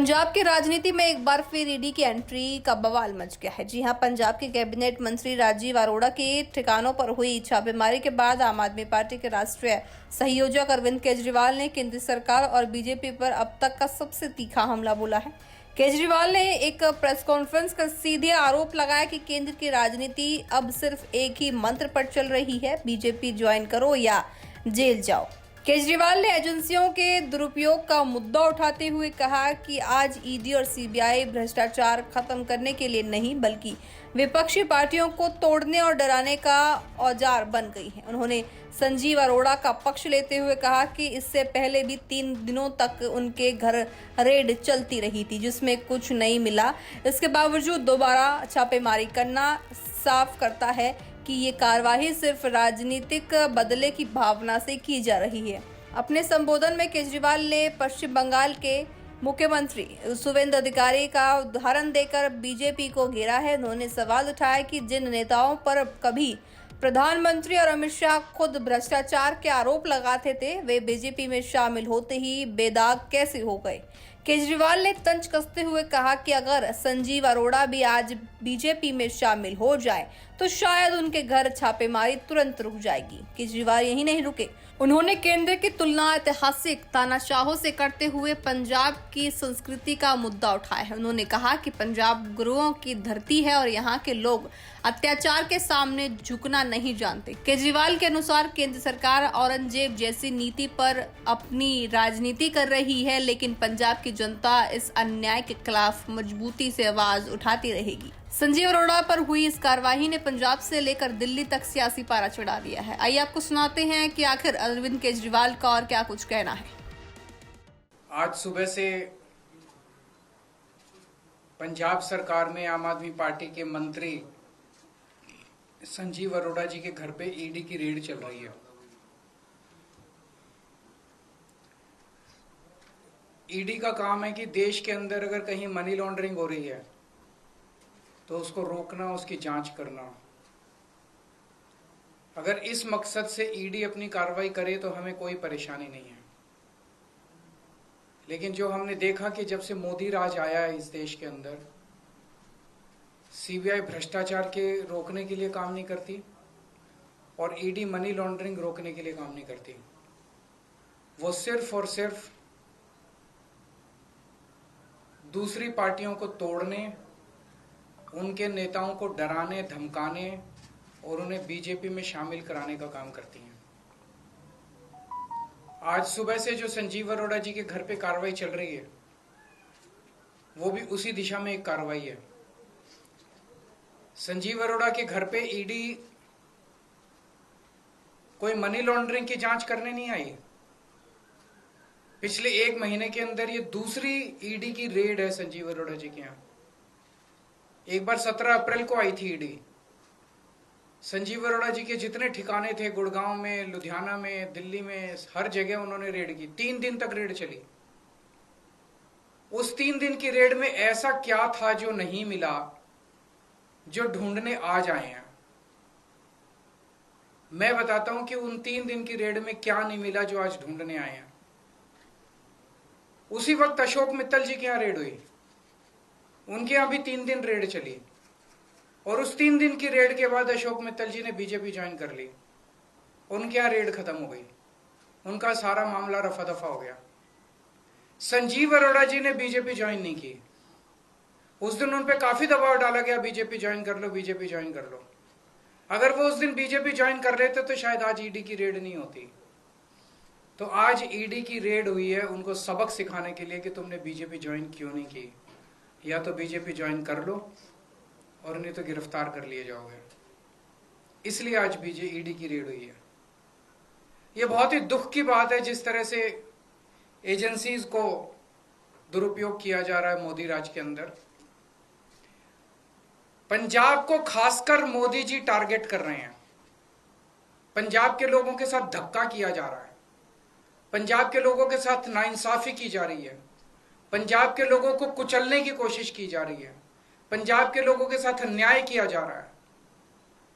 पंजाब की राजनीति में एक बार फिर ईडी की एंट्री का बवाल मच गया है। जी हां, पंजाब के कैबिनेट मंत्री राजीव अरोड़ा के ठिकानों पर हुई छापेमारी के बाद आम आदमी पार्टी के राष्ट्रीय संयोजक अरविंद केजरीवाल ने केंद्र सरकार और बीजेपी पर अब तक का सबसे तीखा हमला बोला है। केजरीवाल ने एक प्रेस कॉन्फ्रेंस कर सीधे आरोप लगाया कि केंद्र की राजनीति अब सिर्फ एक ही मंत्र पर चल रही है, बीजेपी ज्वाइन करो या जेल जाओ। केजरीवाल ने एजेंसियों के दुरुपयोग का मुद्दा उठाते हुए कहा कि आज ईडी और सीबीआई भ्रष्टाचार खत्म करने के लिए नहीं बल्कि विपक्षी पार्टियों को तोड़ने और डराने का औजार बन गई है। उन्होंने संजीव अरोड़ा का पक्ष लेते हुए कहा कि इससे पहले भी 3 दिनों तक उनके घर रेड चलती रही थी जिसमें कुछ नहीं मिला। इसके बावजूद दोबारा छापेमारी करना साफ करता है कि ये कार्यवाही सिर्फ राजनीतिक बदले की भावना से की जा रही है। अपने संबोधन में केजरीवाल ने पश्चिम बंगाल के मुख्यमंत्री शुवेंदु अधिकारी का उदाहरण देकर बीजेपी को घेरा है। उन्होंने सवाल उठाया कि जिन नेताओं पर कभी प्रधानमंत्री और अमित शाह खुद भ्रष्टाचार के आरोप लगाते थे, वे बीजेपी में शामिल होते ही बेदाग कैसे हो गए। केजरीवाल ने तंज कसते हुए कहा कि अगर संजीव अरोड़ा भी आज बीजेपी में शामिल हो जाए तो शायद उनके घर छापेमारी तुरंत रुक जाएगी। केजरीवाल यही नहीं रुके, उन्होंने केंद्र की तुलना ऐतिहासिक तानाशाहों से करते हुए पंजाब की संस्कृति का मुद्दा उठाया है। उन्होंने कहा कि पंजाब गुरुओं की धरती है और यहाँ के लोग अत्याचार के सामने झुकना नहीं जानते। केजरीवाल के अनुसार केंद्र सरकार औरंगजेब जैसी नीति पर अपनी राजनीति कर रही है, लेकिन पंजाब की जनता इस अन्याय के खिलाफ मजबूती से आवाज उठाती रहेगी। संजीव अरोड़ा पर हुई इस कार्यवाही ने पंजाब से लेकर दिल्ली तक सियासी पारा चढ़ा दिया है। आइए आपको सुनाते हैं कि आखिर अरविंद केजरीवाल का और क्या कुछ कहना है। आज सुबह से पंजाब सरकार में आम आदमी पार्टी के मंत्री संजीव अरोड़ा जी के घर पे ईडी की रेड चल रही है। ईडी का काम है कि देश के अंदर अगर कहीं मनी लॉन्ड्रिंग हो रही है तो उसको रोकना, उसकी जांच करना। अगर इस मकसद से ईडी अपनी कार्रवाई करे तो हमें कोई परेशानी नहीं है, लेकिन जो हमने देखा कि जब से मोदी राज आया है इस देश के अंदर, सीबीआई भ्रष्टाचार के रोकने के लिए काम नहीं करती और ईडी मनी लॉन्ड्रिंग रोकने के लिए काम नहीं करती। वो सिर्फ और सिर्फ दूसरी पार्टियों को तोड़ने, उनके नेताओं को डराने, धमकाने और उन्हें बीजेपी में शामिल कराने का काम करती हैं। आज सुबह से जो संजीव अरोड़ा जी के घर पे कार्रवाई चल रही है वो भी उसी दिशा में एक कार्रवाई है। संजीव अरोड़ा के घर पे ईडी कोई मनी लॉन्ड्रिंग की जांच करने नहीं आई। पिछले 1 महीने के अंदर ये दूसरी ईडी की रेड है संजीव अरोड़ा जी के यहाँ। एक बार 17 अप्रैल को आई थी ईडी। संजीव अरोड़ा जी के जितने ठिकाने थे, गुड़गांव में, लुधियाना में, दिल्ली में, हर जगह उन्होंने रेड की। 3 दिन तक रेड चली। उस 3 दिन की रेड में ऐसा क्या था जो नहीं मिला, जो ढूंढने आज आए हैं। मैं बताता हूं कि उन 3 दिन की रेड में क्या नहीं मिला जो आज ढूंढने आए हैं। उसी वक्त अशोक मित्तल जी के यहां रेड हुई, उनके यहां भी 3 दिन रेड चली और उस 3 दिन की रेड के बाद अशोक मित्तल जी ने बीजेपी ज्वाइन कर ली। उनके यहां रेड खत्म हो गई, उनका सारा मामला रफा दफा हो गया। संजीव अरोड़ा जी ने बीजेपी ज्वाइन नहीं की। उस दिन उन पे काफी दबाव डाला गया, बीजेपी ज्वाइन कर लो, बीजेपी ज्वाइन कर लो। अगर वो उस दिन बीजेपी ज्वाइन कर लेते तो शायद आज ईडी की रेड नहीं होती। तो आज ईडी की रेड हुई है उनको सबक सिखाने के लिए कि तुमने बीजेपी ज्वाइन क्यों नहीं की। या तो बीजेपी ज्वाइन कर लो और नहीं तो गिरफ्तार कर लिए जाओगे। इसलिए आज ईडी की रेड हुई है। यह बहुत ही दुख की बात है जिस तरह से एजेंसीज को दुरुपयोग किया जा रहा है मोदी राज के अंदर। पंजाब को खासकर मोदी जी टारगेट कर रहे हैं। पंजाब के लोगों के साथ धक्का किया जा रहा है, पंजाब के लोगों के साथ नाइंसाफी की जा रही है, पंजाब के लोगों को कुचलने की कोशिश की जा रही है, पंजाब के लोगों के साथ अन्याय किया जा रहा है।